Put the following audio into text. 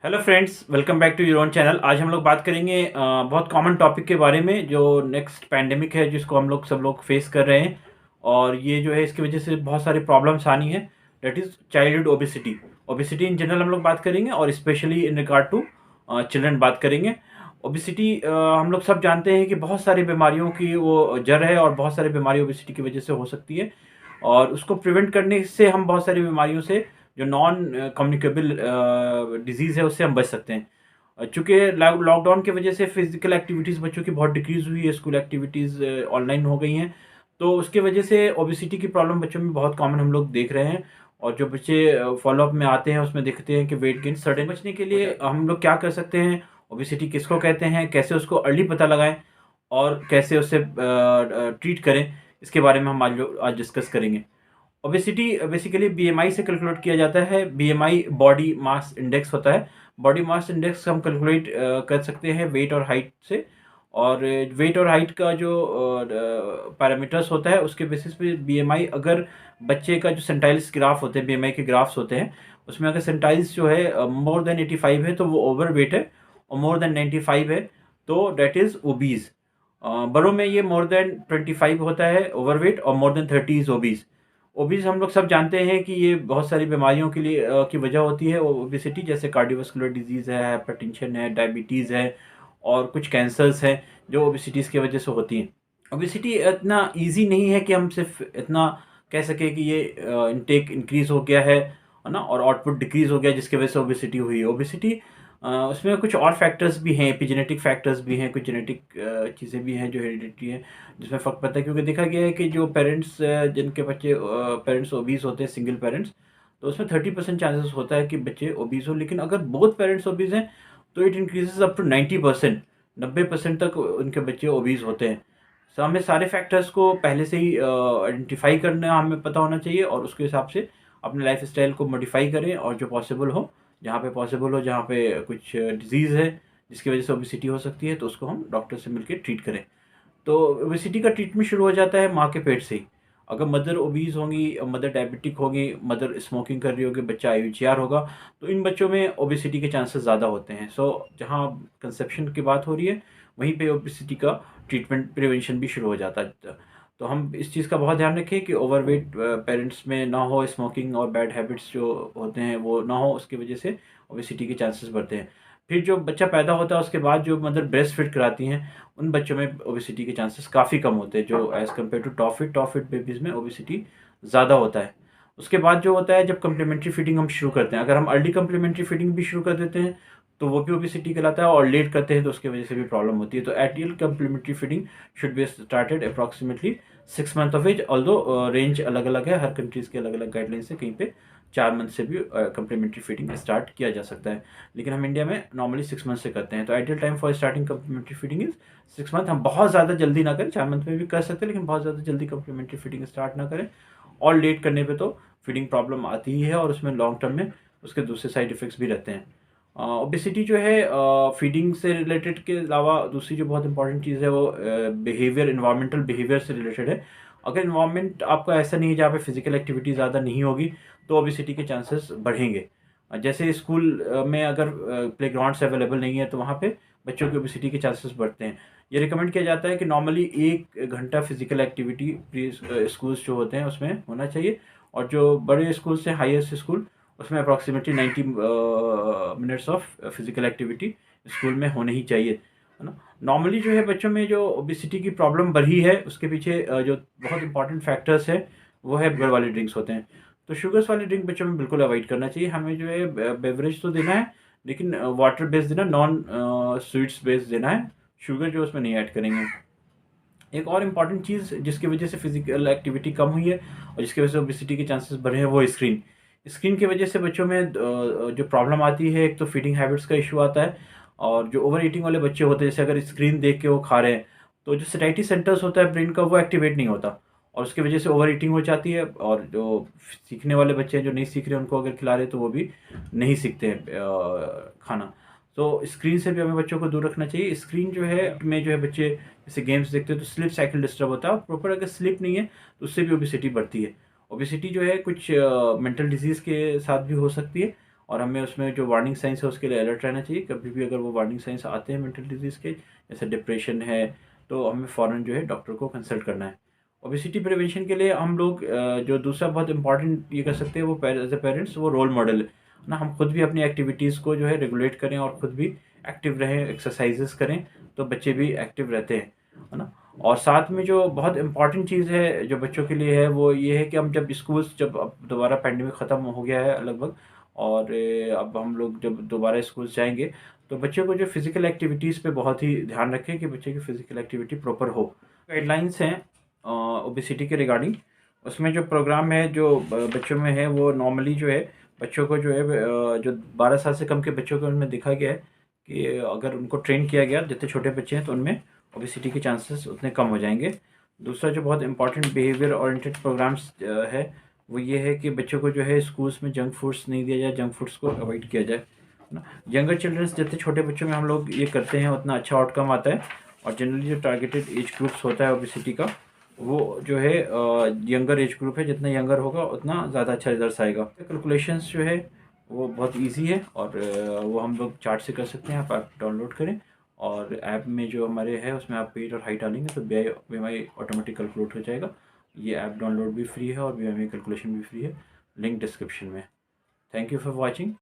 Hello friends, welcome back to your own channel. आज हम लोग बात करेंगे बहुत कॉमन टॉपिक के बारे में जो नेक्स्ट पैंडेमिक है, जिसको हम लोग सब लोग फेस कर रहे हैं। और ये जो है इसकी वजह से बहुत सारी प्रॉब्लम्स आनी है। That is childhood obesity. Obesity in general हम लोग बात करेंगे और specially in regard to children बात करेंगे। ओबिसिटी हम लोग सब जानते हैं कि बहुत सारी बीमारियों की वो जड़ है और बहुत सारी बीमारी ओबिसिटी की वजह से हो सकती है। और उसको प्रिवेंट करने से हम बहुत सारी बीमारियों से, जो नॉन कम्युनिकेबल डिजीज़ है, उससे हम बच सकते हैं। चूँकि लॉकडाउन की वजह से फिजिकल एक्टिविटीज़ बच्चों की बहुत डिक्रीज़ हुई है, स्कूल एक्टिविटीज़ ऑनलाइन हो गई हैं। तो उसकी वजह से ओबिसिटी की प्रॉब्लम बच्चों में बहुत कॉमन हम लोग देख रहे हैं। और जो बच्चे फॉलोअप में आते हैं उसमें देखते हैं कि वेट गेन सडन। बचने के लिए हम लोग क्या कर सकते हैं, ओबिसिटी किसको कहते हैं, कैसे उसको अर्ली पता लगाएं और कैसे उससे ट्रीट करें, इसके बारे में हम आज डिस्कस करेंगे। ओबेसिटी बेसिकली बीएमआई से कैलकुलेट किया जाता है। बीएमआई बॉडी मास इंडेक्स होता है। बॉडी मास इंडेक्स हम कैलकुलेट कर सकते हैं वेट और हाइट से। और वेट और हाइट का जो पैरामीटर्स होता है उसके बेसिस पे बीएमआई, अगर बच्चे का जो सेंटाइल्स ग्राफ होते हैं, बीएमआई के ग्राफ्स होते हैं, उसमें अगर सेंटाइल्स जो है मोर देन 85 है तो वो ओवर वेट है, और मोर देन 95 है तो डेट इज़ ओबीज। बड़ों में ये मोर देन 25 होता है ओवरवेट, और more than 30 is obese. Obese हम लोग सब जानते हैं कि ये बहुत सारी बीमारियों के लिए की वजह होती है ओबेसिटी, जैसे कार्डियोवास्कुलर डिजीज़ है, हाइपरटेंशन है, डायबिटीज़ है, और कुछ कैंसर्स हैं जो ओबेसिटीज़ की वजह से होती हैं। ओबेसिटी इतना इजी नहीं है कि हम सिर्फ इतना कह सकें कि ये इनटेक इंक्रीज़ हो गया है ना, और आउटपुट डिक्रीज़ हो गया जिसकी वजह से ओबेसिटी हुई है। ओबेसिटी उसमें कुछ और फैक्टर्स भी हैं, एपिजेनेटिक फैक्टर्स भी हैं, कुछ जेनेटिक चीज़ें भी हैं जो हेरिडिटी है, जिसमें फ़र्क पड़ता है। क्योंकि देखा गया है कि जो पेरेंट्स जिनके बच्चे पेरेंट्स ओबीज होते हैं, सिंगल पेरेंट्स, तो उसमें 30% चांसेस होता है कि बच्चे ओबीज हो। लेकिन अगर बोथ पेरेंट्स ओबीज हैं तो इट इंक्रीजेज अप टू 90%। 90% तक उनके बच्चे ओबीज होते हैं। सो हमें सारे फैक्टर्स को पहले से ही आइडेंटिफाई करना हमें पता होना चाहिए, और उसके हिसाब से अपने लाइफ स्टाइल को मॉडिफाई करें, और जो पॉसिबल हो, जहाँ पे पॉसिबल हो, जहाँ पे कुछ डिजीज़ है जिसकी वजह से ओबेसिटी हो सकती है, तो उसको हम डॉक्टर से मिलकर ट्रीट करें। तो ओबेसिटी का ट्रीटमेंट शुरू हो जाता है माँ के पेट से ही। अगर मदर ओबीज होंगी, मदर डायबिटिक होगी, मदर स्मोकिंग कर रही होगी, बच्चा आईवीजीआर होगा, तो इन बच्चों में ओबेसिटी के चांसेस ज़्यादा होते हैं। सो जहाँ कंसेप्शन की बात हो रही है, वहीं पे ओबेसिटी का ट्रीटमेंट प्रिवेंशन भी शुरू हो जाता है। तो हम इस चीज़ का बहुत ध्यान रखें कि ओवरवेट पेरेंट्स में ना हो, स्मोकिंग और बैड हैबिट्स जो होते हैं वो ना हो, उसकी वजह से ओबेसिटी के चांसेस बढ़ते हैं। फिर जो बच्चा पैदा होता है उसके बाद जो मदर ब्रेस्ट फीड कराती हैं, उन बच्चों में ओबेसिटी के चांसेस काफ़ी कम होते हैं, जो as compare to top fit babies में ओबेसिटी ज़्यादा होता है। उसके बाद जो होता है, जब कम्प्लीमेंट्री फीडिंग हम शुरू करते हैं, अगर हम अर्ली कम्प्लीमेंट्री फीडिंग भी शुरू कर देते हैं तो वो भी ओबेसिटी कहलाता है, और लेट करते हैं तो उसकी वजह से भी प्रॉब्लम होती है। तो ideal complementary feeding should be started approximately 6 month of age. Although range अलग अलग है, हर कंट्रीज़ के अलग अलग गाइडलाइंस है, कहीं पे 4 मंथ से भी कम्प्लीमेंट्री फीडिंग स्टार्ट किया जा सकता है। लेकिन हम इंडिया में नॉर्मली 6 मंथ से करते हैं। तो ideal time for starting complementary feeding is 6 month. हम बहुत ज़्यादा जल्दी ना करें, 4 मंथ में भी कर सकते हैं, लेकिन बहुत ज़्यादा जल्दी कम्प्लीमेंट्री फीडिंग स्टार्ट ना करें। और लेट करने पे तो फीडिंग प्रॉब्लम आती ही है, और उसमें लॉन्ग टर्म में उसके दूसरे साइड इफ़ेक्ट्स भी रहते हैं। ओबेसिटी जो है फीडिंग से रिलेटेड के अलावा दूसरी जो बहुत इंपॉर्टेंट चीज़ है वो बिहेवियर, इन्वायरमेंटल बिहेवियर से रिलेटेड है। अगर इन्वायरमेंट आपका ऐसा नहीं है जहाँ पे फिजिकल एक्टिविटी ज़्यादा नहीं होगी, तो ओबेसिटी के चांसेस बढ़ेंगे। जैसे स्कूल में अगर प्लेग्राउंड्स अवेलेबल नहीं है तो वहाँ पे बच्चों की ओबेसिटी के चांसेस बढ़ते हैं। ये रिकमेंड किया जाता है कि नॉर्मली 1 घंटा फिजिकल एक्टिविटी प्री स्कूल्स जो होते हैं उसमें होना चाहिए, और जो बड़े स्कूल्स हैं, हाईएस्ट स्कूल, उसमें approximately 90 minutes of physical activity school में होनी ही चाहिए, है ना। नॉर्मली जो है बच्चों में जो ओबेसिटी की प्रॉब्लम बढ़ी है उसके पीछे जो बहुत इंपॉर्टेंट फैक्टर्स है वो है शुगर वाले ड्रिंक्स होते हैं। तो शुगर्स वाले ड्रिंक बच्चों में बिल्कुल अवॉइड करना चाहिए। हमें जो है बेवरेज तो देना है, लेकिन वाटर बेस्ड देना, नॉन स्वीट्स बेस्ड देना है। शुगर जो उसमें नहीं ऐड करेंगे। एक और इम्पॉर्टेंट चीज़ जिसकी वजह से फिजिकल एक्टिविटी कम हुई है और जिसकी वजह से ओबेसिटी के चांसेस बढ़े हैं, वो स्क्रीन। स्क्रीन की वजह से बच्चों में जो प्रॉब्लम आती है, एक तो फीडिंग हैबिट्स का इशू आता है, और जो ओवर ईटिंग वाले बच्चे होते हैं, जैसे अगर स्क्रीन देख के वो खा रहे हैं, तो जो सैटिस्फैक्टरी सेंटर्स होता है ब्रेन का, वो एक्टिवेट नहीं होता, और उसकी वजह से ओवर ईटिंग हो जाती है। और जो सीखने वाले बच्चे हैं, जो नहीं सीख रहे, उनको अगर खिला रहे तो वो भी नहीं सीखते हैं खाना। तो स्क्रीन से भी हमें बच्चों को दूर रखना चाहिए। स्क्रीन जो है में जो है बच्चे जैसे गेम्स देखते हैं तो स्लीप साइकिल डिस्टर्ब होता है, और प्रॉपर अगर स्लीप नहीं है तो उससे भी ओबेसिटी बढ़ती है। ओबेसिटी जो है कुछ मेंटल डिजीज़ के साथ भी हो सकती है, और हमें उसमें जो वार्निंग साइंस है उसके लिए अलर्ट रहना चाहिए। कभी भी अगर वो वार्निंग साइंस आते हैं मेंटल डिजीज़ के, जैसे डिप्रेशन है, तो हमें फ़ौरन जो है डॉक्टर को कंसल्ट करना है। ओबेसिटी प्रिवेंशन के लिए हम लोग जो दूसरा बहुत इंपॉर्टेंट ये कर सकते हैं वो एज ए पेरेंट्स वो रोल मॉडल है ना। हम खुद भी अपनी एक्टिविटीज़ को जो है रेगुलेट करें और ख़ुद भी एक्टिव रहें, एक्सरसाइजेस करें, तो बच्चे भी एक्टिव रहते हैं, है ना। और साथ में जो बहुत इम्पॉर्टेंट चीज़ है जो बच्चों के लिए है वो ये है कि हम जब स्कूल्स, जब अब दोबारा पैंडेमिक ख़त्म हो गया है लगभग, और अब हम लोग जब दोबारा स्कूल जाएंगे, तो बच्चों को जो फिज़िकल एक्टिविटीज़ पे बहुत ही ध्यान रखें कि बच्चे की फ़िज़िकल एक्टिविटी प्रॉपर हो। गाइडलाइंस हैं ओबेसिटी के रिगार्डिंग। उसमें जो प्रोग्राम है जो बच्चों में है वो नॉर्मली जो है बच्चों को जो है जो 12 साल से कम के बच्चों को उनमें देखा गया है कि अगर उनको ट्रेन किया गया, जितने छोटे बच्चे हैं तो उनमें ओबेसिटी के चांसेस उतने कम हो जाएंगे। दूसरा जो बहुत इंपॉर्टेंट बिहेवियर ओरिएंटेड प्रोग्राम्स है वो ये है कि बच्चों को जो है स्कूल्स में जंक फूड्स नहीं दिया जाए, जंक फूड्स को अवॉइड किया जाए, है ना। यंगर चिल्ड्रंस, जितने छोटे बच्चों में हम लोग ये करते हैं उतना अच्छा आउटकम आता है। और जनरली जो टारगेटेड एज ग्रुप्स होता है ओबेसिटी का, वो जो है यंगर एज ग्रुप है, जितना यंगर होगा उतना ज़्यादा अच्छा रिजल्ट आएगा। कैलकुलेशंस जो है वो बहुत इजी है और वो हम लोग चार्ट से कर सकते हैं। आप ऐप डाउनलोड करें और ऐप में जो हमारे है उसमें आप वेट और हाइट डालेंगे तो BMI ऑटोमेटिक कैलकुलेट हो जाएगा। ये ऐप डाउनलोड भी फ्री है और BMI कैलकुलेशन भी फ्री है। लिंक डिस्क्रिप्शन में। Thank you for watching.